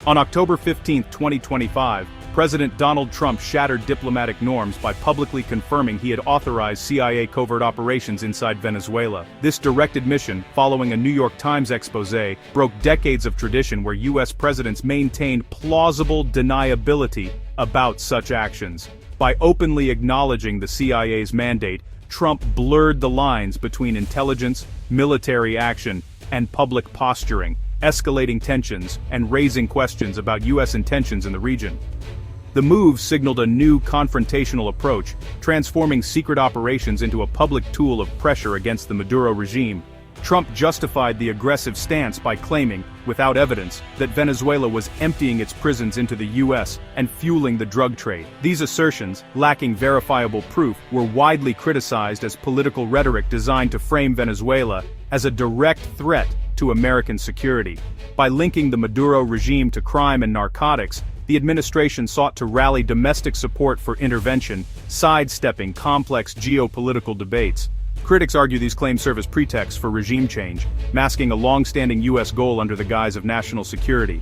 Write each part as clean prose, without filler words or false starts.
On October 15, 2025, President Donald Trump shattered diplomatic norms by publicly confirming he had authorized CIA covert operations inside Venezuela. This direct admission, following a New York Times exposé, broke decades of tradition where U.S. presidents maintained plausible deniability about such actions. By openly acknowledging the CIA's mandate, Trump blurred the lines between intelligence, military action, and public posturing, escalating tensions and raising questions about U.S. intentions in the region. The move signaled a new confrontational approach, transforming secret operations into a public tool of pressure against the Maduro regime. Trump justified the aggressive stance by claiming, without evidence, that Venezuela was emptying its prisons into the U.S. and fueling the drug trade. These assertions, lacking verifiable proof, were widely criticized as political rhetoric designed to frame Venezuela as a direct threat to American security. By linking the Maduro regime to crime and narcotics, the administration sought to rally domestic support for intervention, sidestepping complex geopolitical debates. Critics argue these claims serve as pretexts for regime change, masking a long-standing U.S. goal under the guise of national security.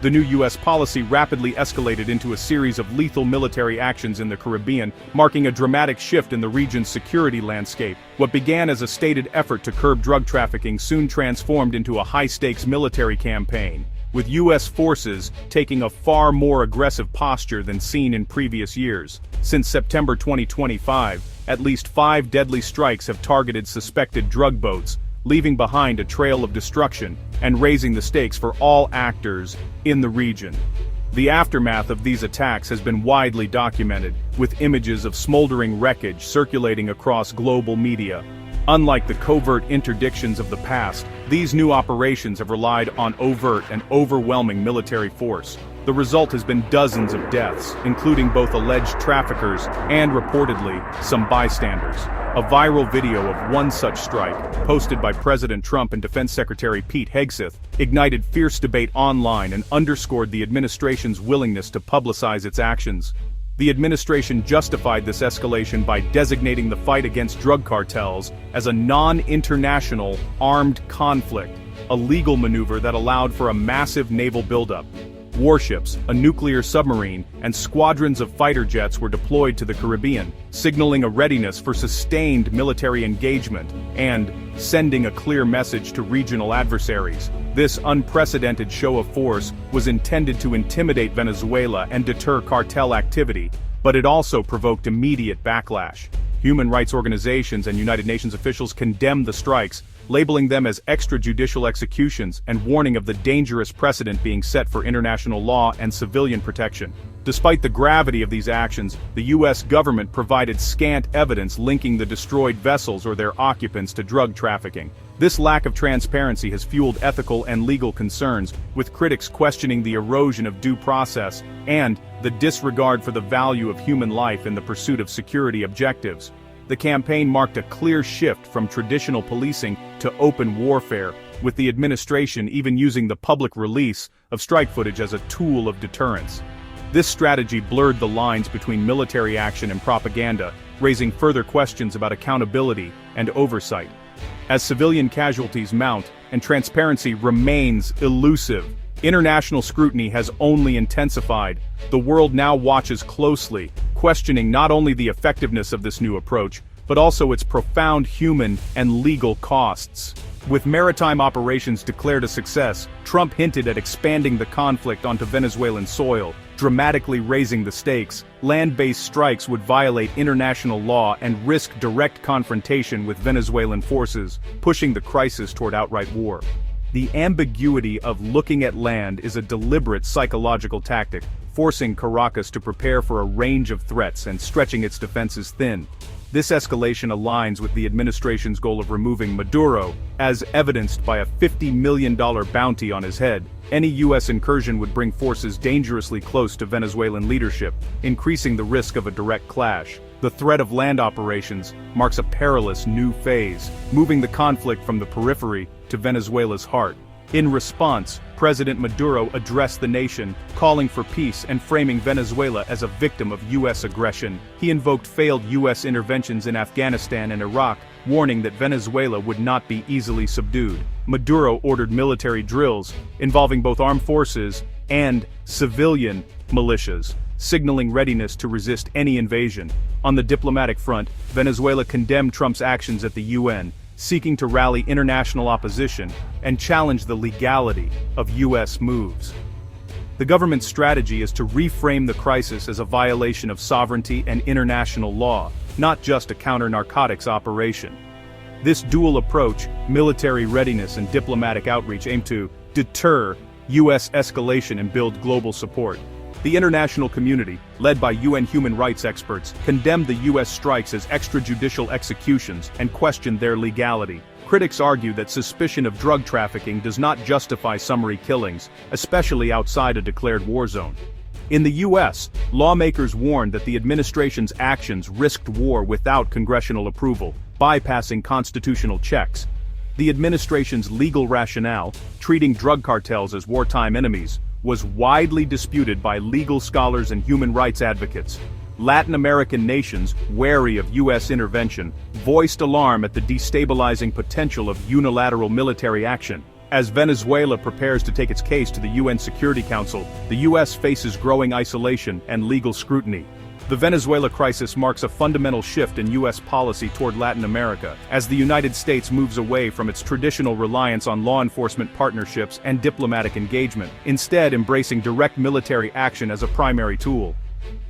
The new U.S. policy rapidly escalated into a series of lethal military actions in the Caribbean, marking a dramatic shift in the region's security landscape. What began as a stated effort to curb drug trafficking soon transformed into a high-stakes military campaign, with U.S. forces taking a far more aggressive posture than seen in previous years. Since September 2025, at least 5 deadly strikes have targeted suspected drug boats, leaving behind a trail of destruction and raising the stakes for all actors in the region. The aftermath of these attacks has been widely documented, with images of smoldering wreckage circulating across global media. Unlike the covert interdictions of the past, these new operations have relied on overt and overwhelming military force. The result has been dozens of deaths, including both alleged traffickers and, reportedly, some bystanders. A viral video of one such strike, posted by President Trump and Defense Secretary Pete Hegseth, ignited fierce debate online and underscored the administration's willingness to publicize its actions. The administration justified this escalation by designating the fight against drug cartels as a non-international armed conflict, a legal maneuver that allowed for a massive naval buildup. Warships, a nuclear submarine, and squadrons of fighter jets were deployed to the Caribbean, signaling a readiness for sustained military engagement and sending a clear message to regional adversaries. This unprecedented show of force was intended to intimidate Venezuela and deter cartel activity, but it also provoked immediate backlash. Human rights organizations and United Nations officials condemned the strikes, labeling them as extrajudicial executions and warning of the dangerous precedent being set for international law and civilian protection. Despite the gravity of these actions, the U.S. government provided scant evidence linking the destroyed vessels or their occupants to drug trafficking. This lack of transparency has fueled ethical and legal concerns, with critics questioning the erosion of due process and the disregard for the value of human life in the pursuit of security objectives. The campaign marked a clear shift from traditional policing to open warfare, with the administration even using the public release of strike footage as a tool of deterrence. This strategy blurred the lines between military action and propaganda, raising further questions about accountability and oversight. As civilian casualties mount and transparency remains elusive, international scrutiny has only intensified. The world now watches closely, questioning not only the effectiveness of this new approach, but also its profound human and legal costs. With maritime operations declared a success, Trump hinted at expanding the conflict onto Venezuelan soil, dramatically raising the stakes. Land-based strikes would violate international law and risk direct confrontation with Venezuelan forces, pushing the crisis toward outright war. The ambiguity of looking at land is a deliberate psychological tactic, forcing Caracas to prepare for a range of threats and stretching its defenses thin. This escalation aligns with the administration's goal of removing Maduro, as evidenced by a $50 million bounty on his head. Any U.S. incursion would bring forces dangerously close to Venezuelan leadership, increasing the risk of a direct clash. The threat of land operations marks a perilous new phase, moving the conflict from the periphery to Venezuela's heart. In response, President Maduro addressed the nation, calling for peace and framing Venezuela as a victim of U.S. aggression. He invoked failed U.S. interventions in Afghanistan and Iraq, warning that Venezuela would not be easily subdued. Maduro ordered military drills, involving both armed forces and civilian militias, signaling readiness to resist any invasion. On the diplomatic front, Venezuela condemned Trump's actions at the UN, seeking to rally international opposition and challenge the legality of U.S. moves. The government's strategy is to reframe the crisis as a violation of sovereignty and international law, not just a counter-narcotics operation. This dual approach, military readiness and diplomatic outreach, aim to deter U.S. escalation and build global support. The international community, led by UN human rights experts, condemned the U.S. strikes as extrajudicial executions and questioned their legality. Critics argue that suspicion of drug trafficking does not justify summary killings, especially outside a declared war zone. In the U.S., lawmakers warned that the administration's actions risked war without congressional approval, bypassing constitutional checks. The administration's legal rationale, treating drug cartels as wartime enemies, was widely disputed by legal scholars and human rights advocates. Latin American nations, wary of U.S. intervention, voiced alarm at the destabilizing potential of unilateral military action. As Venezuela prepares to take its case to the UN Security Council, the U.S. faces growing isolation and legal scrutiny. The Venezuela crisis marks a fundamental shift in U.S. policy toward Latin America, as the United States moves away from its traditional reliance on law enforcement partnerships and diplomatic engagement, instead embracing direct military action as a primary tool.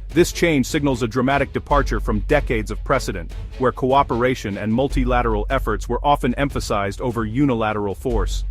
This change signals a dramatic departure from decades of precedent, where cooperation and multilateral efforts were often emphasized over unilateral force.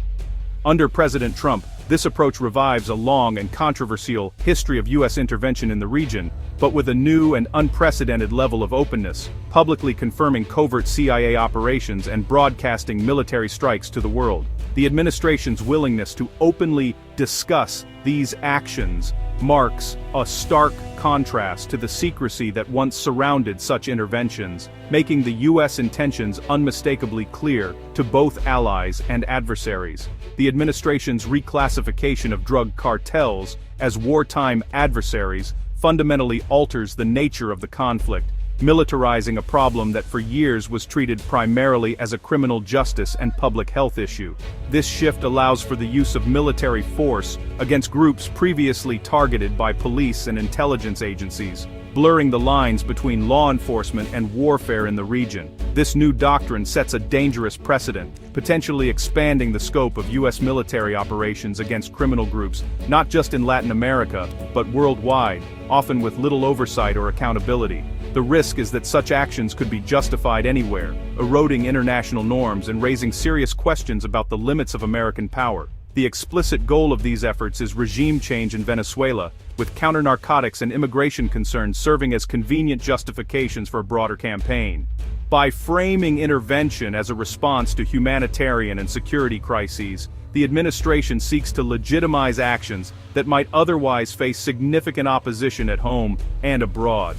Under President Trump, this approach revives a long and controversial history of U.S. intervention in the region, but with a new and unprecedented level of openness, publicly confirming covert CIA operations and broadcasting military strikes to the world. The administration's willingness to openly discuss these actions marks a stark contrast to the secrecy that once surrounded such interventions, making the U.S. intentions unmistakably clear to both allies and adversaries. The administration's reclassification of drug cartels as wartime adversaries fundamentally alters the nature of the conflict, militarizing a problem that for years was treated primarily as a criminal justice and public health issue. This shift allows for the use of military force against groups previously targeted by police and intelligence agencies, blurring the lines between law enforcement and warfare in the region. This new doctrine sets a dangerous precedent, potentially expanding the scope of U.S. military operations against criminal groups, not just in Latin America, but worldwide, often with little oversight or accountability. The risk is that such actions could be justified anywhere, eroding international norms and raising serious questions about the limits of American power. The explicit goal of these efforts is regime change in Venezuela, with counter-narcotics and immigration concerns serving as convenient justifications for a broader campaign. By framing intervention as a response to humanitarian and security crises, the administration seeks to legitimize actions that might otherwise face significant opposition at home and abroad.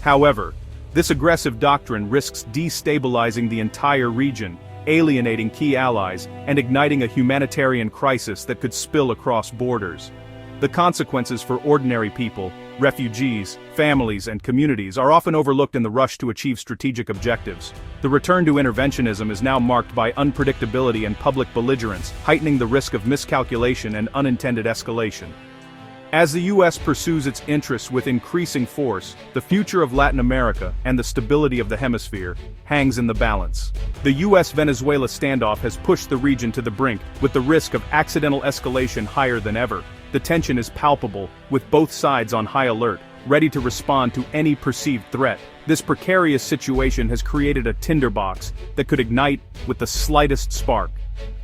However, this aggressive doctrine risks destabilizing the entire region, alienating key allies, and igniting a humanitarian crisis that could spill across borders. The consequences for ordinary people, refugees, families, and communities are often overlooked in the rush to achieve strategic objectives. The return to interventionism is now marked by unpredictability and public belligerence, heightening the risk of miscalculation and unintended escalation. As the U.S. pursues its interests with increasing force, the future of Latin America and the stability of the hemisphere hangs in the balance. The U.S.-Venezuela standoff has pushed the region to the brink, with the risk of accidental escalation higher than ever. The tension is palpable, with both sides on high alert, ready to respond to any perceived threat. This precarious situation has created a tinderbox that could ignite with the slightest spark.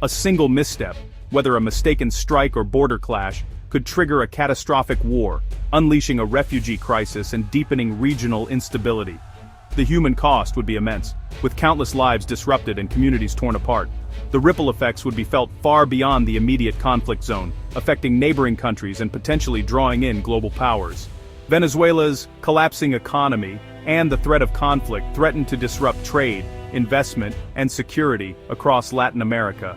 A single misstep, whether a mistaken strike or border clash, could trigger a catastrophic war, unleashing a refugee crisis and deepening regional instability. The human cost would be immense, with countless lives disrupted and communities torn apart. The ripple effects would be felt far beyond the immediate conflict zone, affecting neighboring countries and potentially drawing in global powers. Venezuela's collapsing economy and the threat of conflict threaten to disrupt trade, investment, and security across Latin America.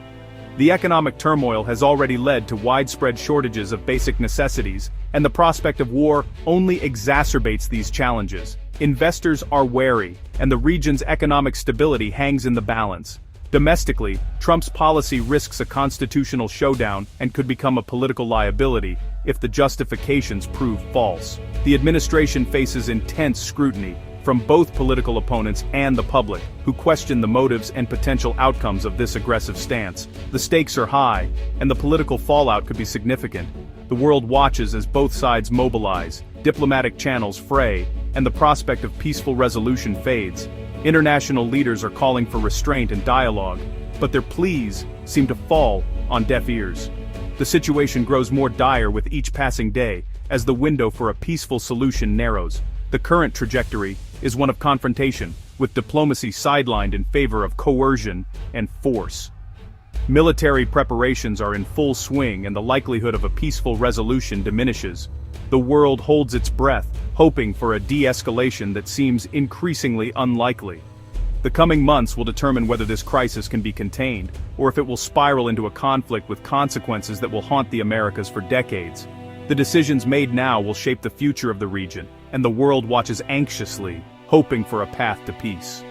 The economic turmoil has already led to widespread shortages of basic necessities, and the prospect of war only exacerbates these challenges. Investors are wary, and the region's economic stability hangs in the balance. Domestically, Trump's policy risks a constitutional showdown and could become a political liability if the justifications prove false. The administration faces intense scrutiny from both political opponents and the public, who question the motives and potential outcomes of this aggressive stance. The stakes are high, and the political fallout could be significant. The world watches as both sides mobilize, diplomatic channels fray, and the prospect of peaceful resolution fades. International leaders are calling for restraint and dialogue, but their pleas seem to fall on deaf ears. The situation grows more dire with each passing day, as the window for a peaceful solution narrows. The current trajectory is one of confrontation, with diplomacy sidelined in favor of coercion and force. Military preparations are in full swing and the likelihood of a peaceful resolution diminishes. The world holds its breath, hoping for a de-escalation that seems increasingly unlikely. The coming months will determine whether this crisis can be contained, or if it will spiral into a conflict with consequences that will haunt the Americas for decades. The decisions made now will shape the future of the region, and the world watches anxiously, hoping for a path to peace.